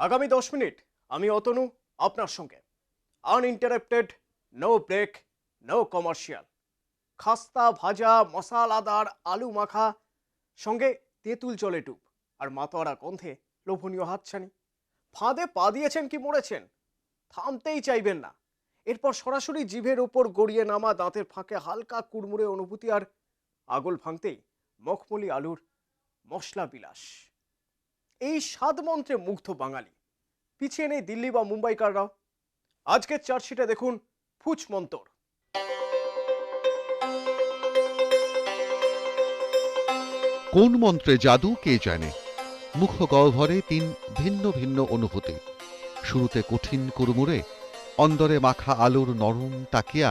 আগামী 10 মিনিট আমি অতনু আপনার সঙ্গে uninterrupted, no break, no commercial. খাস্তা ভাজা মশালাদার আলু মাখা, সঙ্গে তেঁতুল জলে ডুব আর মাতোয়ারা গন্ধে লোভনীয় হাতছানি। ফাঁদে পা দিয়েছেন কি মরেছেন, থামতেই চাইবেন না। এরপর সরাসরি জিভের ওপর গড়িয়ে নামা দাঁতের ফাঁকে হালকা কুড়মুড়ে অনুভূতি, আর আগল ভাঙতেই মখমলি আলুর মশলা বিলাস। এই স্বাদ মন্ত্রে মুগ্ধ বাঙালি, পিছিয়ে নেই দিল্লি বা মুম্বাইকাররাও। আজকের চার্জশিটে দেখুন ফুচ মন্তর। কোন মন্ত্রে জাদু কে জানে। মুখগহ্বরে তিন ভিন্ন ভিন্ন অনুভূতি। শুরুতে কঠিন কুড়মুড়ে, অন্দরে মাখা আলুর নরম তাকিয়া,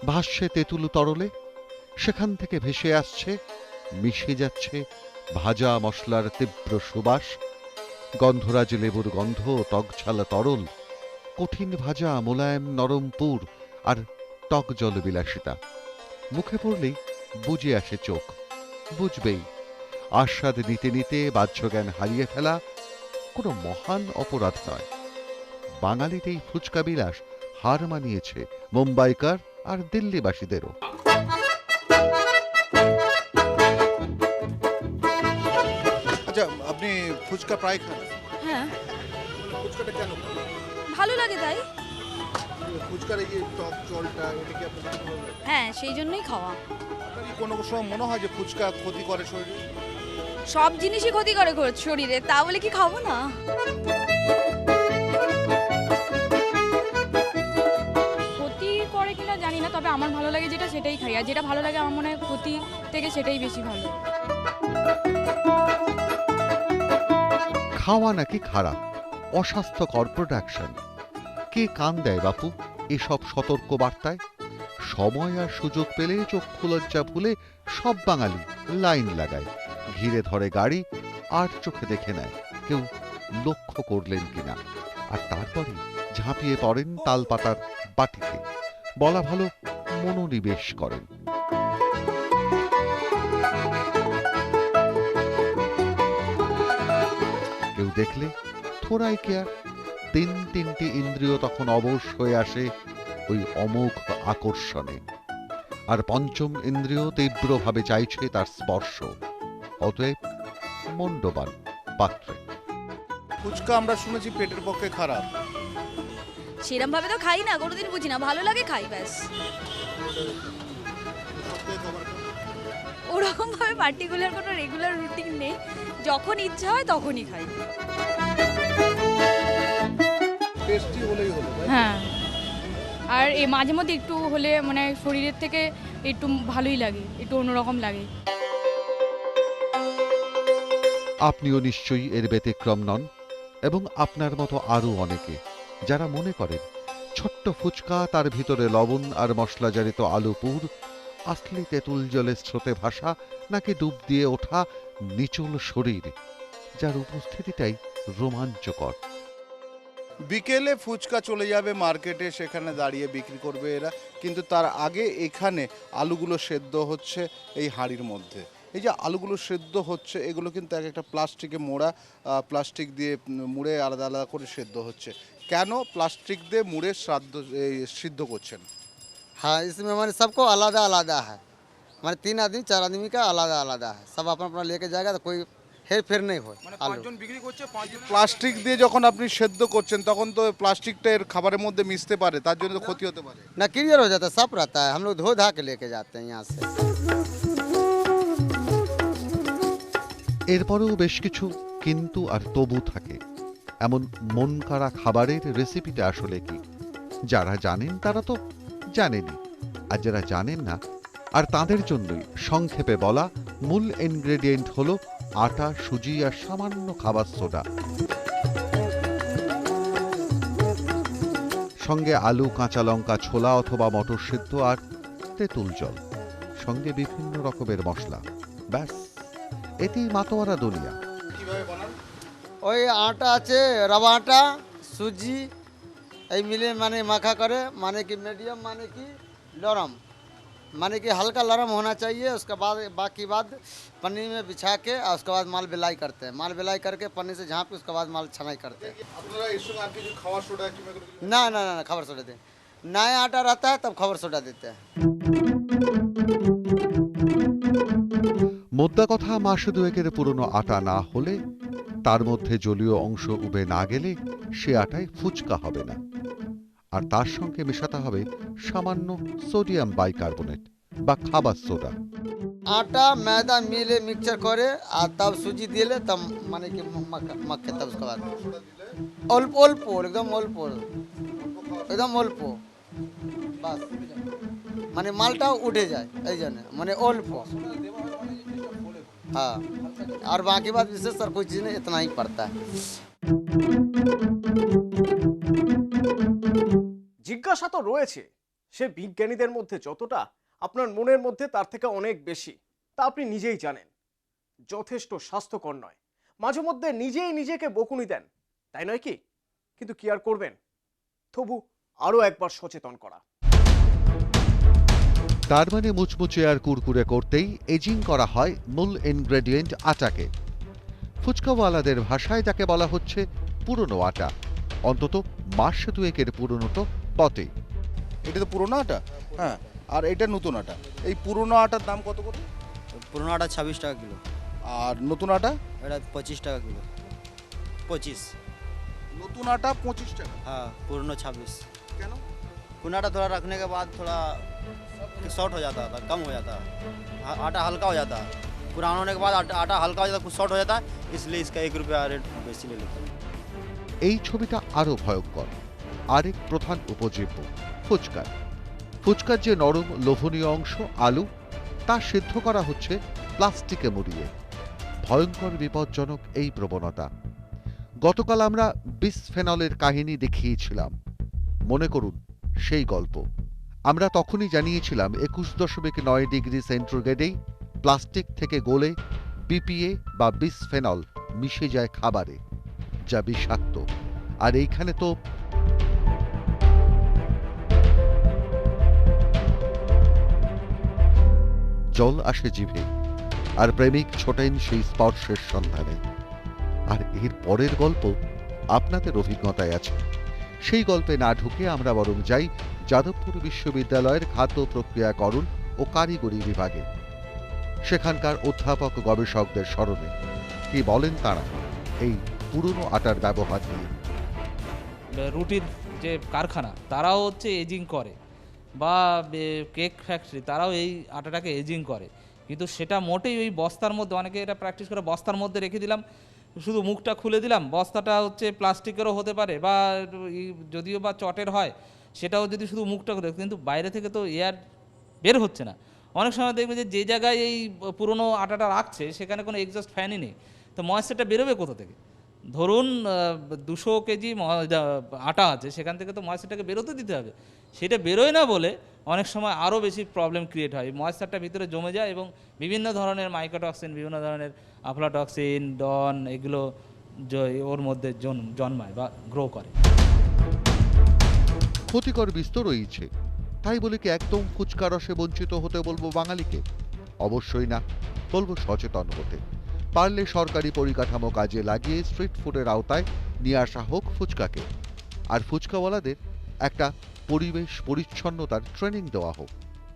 ভাসছে তেঁতুল তরলে। সেখান থেকে ভেসে আসছে, মিশে যাচ্ছে ভাজা মশলার তীব্র সুবাস, গন্ধরাজ লেবুর গন্ধ, টকঝাল তরল, কঠিন ভাজা মোলায়েম নরম পুর আর টক জল বিলাসিতা। মুখে পড়লেই বুজে আসে চোখ, বুঝবেই আস্বাদ নিতে নিতে বাহ্যজ্ঞান হারিয়ে ফেলা কোনো মহান অপরাধ নয়। বাঙালির এই ফুচকা বিলাস হার মানিয়েছে মুম্বাইকার আর দিল্লিবাসীদেরও। আচ্ছা, আপনি ফুচকা প্রায় খান? হ্যাঁ, ফুচকাটা কেন খান? ভালো লাগে তাই। ফুচকার এই যে টক জলটা, এটা কি আপনার ভালো লাগে? হ্যাঁ, সেই জন্যই খাওয়া। আপনার কি কোনো সময় মনে হয় যে ফুচকা ক্ষতি করে শরীরে? সব জিনিসই ক্ষতি করে শরীরে, তা বলে কি খাবো না? ক্ষতি করে কিনা জানি না, তবে আমার ভালো লাগে যেটা সেটাই খাই, আর যেটা ভালো লাগে আমার মনে হয় ক্ষতি থেকে সেটাই বেশি ভালো। খাওয়া নাকি খারাপ, অস্বাস্থ্যকর প্রোডাকশন, কে কান দেয় বাপু এসব সতর্ক বার্তায়? সময় আর সুযোগ পেলে চক্ষু লজ্জা ভুলে সব বাঙালি লাইন লাগায়, ঘিরে ধরে গাড়ি, আর চোখে দেখে নেয় কেউ লক্ষ্য করলেন কিনা, আর তারপরে ঝাঁপিয়ে পড়েন তালপাতার বাটিতে। বলা ভালো মনোনিবেশ করেন। কেউ দেখলে থোড়াই কেয়ার, তিনটি ইন্দ্রিয় তখন অবশ হয়ে আসে ওই অমোঘ আকর্ষণে, আর পঞ্চম ইন্দ্রিয় তীব্রভাবে চাইছে তার স্পর্শ। অতএব মন্ডবান পাত্রে। ফুচকা আমরা শুনেছি পেটের পক্ষে খারাপ। সেরম ভাবে তো খাই না, কোনোদিন বুঝি না, ভালো লাগে খাই ব্যাস। ওরকম ভাবে পার্টিকুলার কোনো রেগুলার রুটিন নেই, যখন ইচ্ছা হয় তখনই খাই। টেস্টি হলেই হলো। হ্যাঁ, আর এই মাঝে মধ্যে একটু হলে মানে শরীরের থেকে একটু ভালোই লাগে, একটু অন্যরকম লাগে। আপনিও নিশ্চয়ই এর ব্যতিক্রম নন, এবং আপনার মতো আরও অনেকে যারা মনে করেন ছোট্ট ফুচকা, তার ভিতরে লবণ আর মশলাজারিত আলু পুর, আসলে তেঁতুল জলের স্রোতে ভাসা নাকি ডুব দিয়ে ওঠা নিচল শরীর, যার উপস্থিতিটাই রোমাঞ্চকর। বিকেলে ফুচকা চলে যাবে মার্কেটে, সেখানে দাঁড়িয়ে বিক্রি করবে এরা, কিন্তু তার আগে এখানে আলুগুলো সেদ্ধ হচ্ছে এই হাঁড়ির মধ্যে। এই যে আলুগুলো সেদ্ধ হচ্ছে, এগুলো কিন্তু এক একটা প্লাস্টিকে মোড়া, প্লাস্টিক দিয়ে মুড়ে আলাদা আলাদা করে সেদ্ধ হচ্ছে। কেন প্লাস্টিক দিয়ে মুড়ে সিদ্ধ করছেন? हाँ, इसमें हमारे सबको अलग अलग है। हमारे 3 आदमी 4 आदमी का अलग अलग है, सब अपना अपना लेके जाएगा, तो कोई हेर फेर नहीं हो। মানে পাঁচজন বিক্রি করছে, পাঁচজন। প্লাস্টিক দিয়ে যখন আপনি সেদ্ধ করছেন তখন তো প্লাস্টিকটা এর খাবারের মধ্যে মিশতে পারে, তার জন্য তো ক্ষতি হতে পারে। ना क्लियर हो जाता है, सब रहता है, हम लोग धो धा के लेके जाते हैं यहाँ से। এরপরেও বেশ কিছু কিন্তু আর তবু থাকে। এমন মন কাড়া খাবারের রেসিপিটা আসলে কি? যারা জানেন তারা তো জানেনই, আর যারা জানেন না, আর তাদের জন্যই সংক্ষেপে বলা মূল ইনগ্রেডিয়েন্ট হলো আটা, সুজি আর সামান্য খাবার সোডা, সঙ্গে আলু, কাঁচা লঙ্কা, ছোলা অথবা মটর সিদ্ধ আর তেঁতুল জল, সঙ্গে বিভিন্ন রকমের মশলা। ব্যাস, এতেই মাতোয়ারা দুনিয়া। কিভাবে বানান? ওই আটা আছে, रवा आटा, সুজি এই মিলে মানে মাখা করে, মানে কি মিডিয়াম, মানে কি নরম, माने कि हल्का नरम होना चाहिए, उसके बाद बाकी बात पन्नी में बिछा के और उसके बाद माल बिलाई करते हैं। माल बिलाई करके पन्नी से झाँप के उसके बाद माल छनाई करते हैं। আপনারা এর সঙ্গে আর কিছু খাওয়ার সোডা কিংবা কোনো কিছু ना ना ना ना, खबर सोडा दें। नया आटा रहता है तब खबर सोडा देते हैं। মোদ্দা কথা, মাস দুয়েকের পুরনো আটা না হলে, তার মধ্যে জলীয় অংশ উবে না গেলে সে আটায় ফুচকা হবে না। আর তার সঙ্গে মেশাতে হবে সামান্য সোডিয়াম বাইকার্বনেট বা খাবার সোডা। आटा मैदा मिले मिक्सचर करे और तब सूजी दिले तब माने कि मक्के तब उसके बाद ओल्पो ओल्पो एकदम ओल्पो बस माने मालटा उठे जाए এই জন্য মানে ओल्पो। हाँ, और बाकी बात विशेष सर कोई चीज़ नहीं, इतना ही पड़ता है। জিজ্ঞাসা তো রয়েছে, সে বিজ্ঞানীদের মধ্যে যতটা, আপনার মনের মধ্যে তার থেকে অনেক বেশি, তা আপনি নিজেই জানেন। যথেষ্ট স্বাস্থ্যকর নয়। মাঝে মধ্যে নিজেই নিজেকে বকুনি দেন, তাই নয় কি? কিন্তু কি আর করবেন, তবু আরো একবার সচেতন করা। তার মানে মুচমুচে আর কুরকুরে করতেই এজিং করা হয় মূল ইনগ্রেডিয়েন্ট আটাকে। ফুচকাওয়ালাদের ভাষায় যাকে বলা হচ্ছে পুরনো আটা, অন্তত মাস দুয়েকের পুরনো তো বটেই। এটা তো পুরোনো আটা, হ্যাঁ, আর এটা নতুন আটা। এই পুরোনো আটার দাম কত করে? পুরোনো আটা 26 টাকা কিলো, আর নতুন আটা? এটা 25 টাকা কিলো। 25। নতুন আটা 25 টাকা। हाँ, पुराना 26। কেন? पुराना आटा थोड़ा रखने के बाद थोड़ा शॉर्ट हो जाता था, कम हो जाता है, आटा हल्का हो जाता है। पुराना होने के बाद आटा हल्का हो जाता है, कुछ शॉर्ट हो जाता है, इसलिए इसका 1 रुपया रेट बेसी ले लेते हैं। এই ছবিটা আরো ভয়ঙ্কর। আরেক প্রধান উপজীব্য ফুচকা। ফুচকার যে নরম লোভনীয় অংশ আলু, তা সিদ্ধ করা হচ্ছে প্লাস্টিকে মুড়িয়ে। ভয়ঙ্কর বিপজ্জনক এই প্রবণতা। গতকাল আমরা বিসফেনলের কাহিনী দেখিয়েছিলাম, মনে করুন সেই গল্প। আমরা তখনই জানিয়েছিলাম 21.9 ডিগ্রি সেন্টিগ্রেডেই প্লাস্টিক থেকে গলে বিপিএ বা বিসফেনল মিশে যায় খাবারে, যা বিষাক্ত। আর এইখানে তো জল আসে জিভে, আর প্রেমিক ছোটেন সেই স্পর্শের সন্ধানে। আর এর পরের গল্প আপনাদের অভিজ্ঞতায় আছে। সেই গল্পে না ঢুকে আমরা বরং যাই যাদবপুর বিশ্ববিদ্যালয়ের খাদ্য প্রক্রিয়াকরণ ও কারিগরি বিভাগে। সেখানকার অধ্যাপক গবেষকদের স্মরণে কি বলেন তারা এই পুরনো আটার ব্যবহার নিয়ে। রুটির যে কারখানা তারাও হচ্ছে এজিং করে, বা কেক ফ্যাক্টরি তারাও এই আটাটাকে এজিং করে, কিন্তু সেটা মোটেই ওই বস্তার মধ্যে, অনেকে এটা প্র্যাকটিস করে বস্তার মধ্যে রেখে দিলাম, শুধু মুখটা খুলে দিলাম, বস্তাটা হচ্ছে প্লাস্টিকেরও হতে পারে বা যদিও বা চটের হয়, সেটাও যদি শুধু মুখটা খুলে, কিন্তু বাইরে থেকে তো এয়ার বের হচ্ছে না। অনেক সময় দেখবে যে জায়গায় এই পুরনো আটাটা রাখছে সেখানে কোনো এক্সস্ট ফ্যানই নেই, তো ময়েশ্চারটা বেরোবে কোথা থেকে? ধরুন 200 কেজি আটা আছে, সেখান থেকে তো ময়েশ্চারটাকে বেরোতে দিতে হবে, সেটা বেরোয় না বলে অনেক সময় আরও বেশি প্রবলেম ক্রিয়েট হয়। ময়েশ্চারটা ভিতরে জমে যায় এবং বিভিন্ন ধরনের মাইক্রোটক্সিন, বিভিন্ন ধরনের আফলাটক্সিন, ডন, এগুলো ওর মধ্যে জন্মায় বা গ্রো করে। ক্ষতিকর বিস্তর রয়েছে, তাই বলে কি একদম ফুচকা রসে বঞ্চিত হতে বলবো বাঙালিকে? অবশ্যই না, বলবো সচেতন হতে। পারলে সরকারি পরিকাঠামো কাজে লাগিয়ে স্ট্রিট ফুডের আওতায় নিয়ে আসা হোক ফুচকাকে, আর ফুচকাওয়ালাদের একটা পরিবেশ পরিচ্ছন্নতার ট্রেনিং দেওয়া হোক,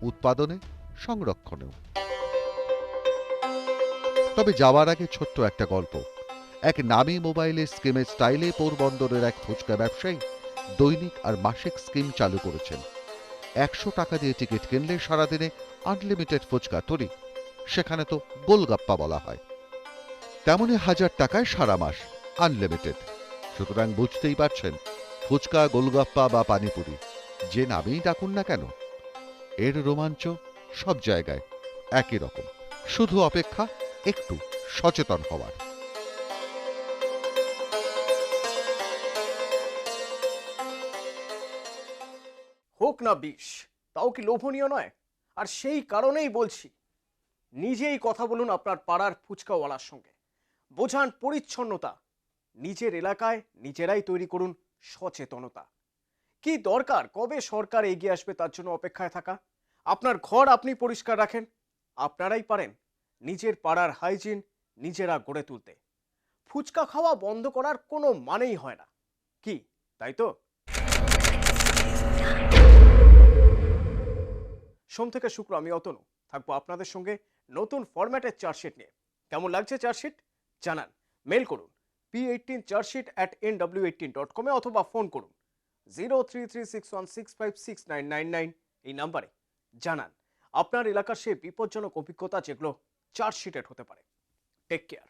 উৎপাদনে সংরক্ষণেও। তবে যাওয়ার আগে ছোট্ট একটা গল্প। এক নামী মোবাইলের স্কিমের স্টাইলে পোরবন্দরের এক ফুচকা ব্যবসায়ী দৈনিক আর মাসিক স্কিম চালু করেছেন। 100 টাকা দিয়ে টিকিট কিনলে সারাদিনে আনলিমিটেড ফুচকা তৈরি, সেখানে তো গোলগাপ্পা বলা হয়। তেমনি 1000 টাকায় সারা মাস আনলিমিটেড। সুতরাং বুঝতেই পারছেন, ফুচকা, গোলগাপ্পা বা পানিপুরি যে নামেই ডাকুন না কেন, এর রোমাঞ্চ সব জায়গায় একই রকম। শুধু অপেক্ষা একটু সচেতন হওয়ার। হোক না বিষ, তাও কি লোভনীয় নয়? আর সেই কারণেই বলছি, নিজেই কথা বলুন আপনার পাড়ার ফুচকাওয়ালার সঙ্গে, বোঝান পরিচ্ছন্নতা। নিজের এলাকায় নিজেরাই তৈরি করুন সচেতনতা। কি দরকার, কবে সরকার এগিয়ে আসবে তার জন্য অপেক্ষায় থাকা? আপনার ঘর আপনি পরিষ্কার রাখেন, আপনারাই পারেন নিজের পাড়ার হাইজিন নিজেরা গড়ে তুলতে। ফুচকা খাওয়া বন্ধ করার কোনো মানেই হয় না, কি তাই তো? সোম থেকে শুক্র আমি অতনু থাকবো আপনাদের সঙ্গে নতুন ফরম্যাটের চার্জশিট নিয়ে। কেমন লাগছে চার্জশিট জানান, মেল করুন p18chartsheet@nw18.com অথবা ফোন করুন 033616566999 এই নাম্বারে। জানান আপনার এলাকার সেই বিপজ্জনক অভিজ্ঞতা যেগুলো চার্জশিটেড হতে পারে। Take care.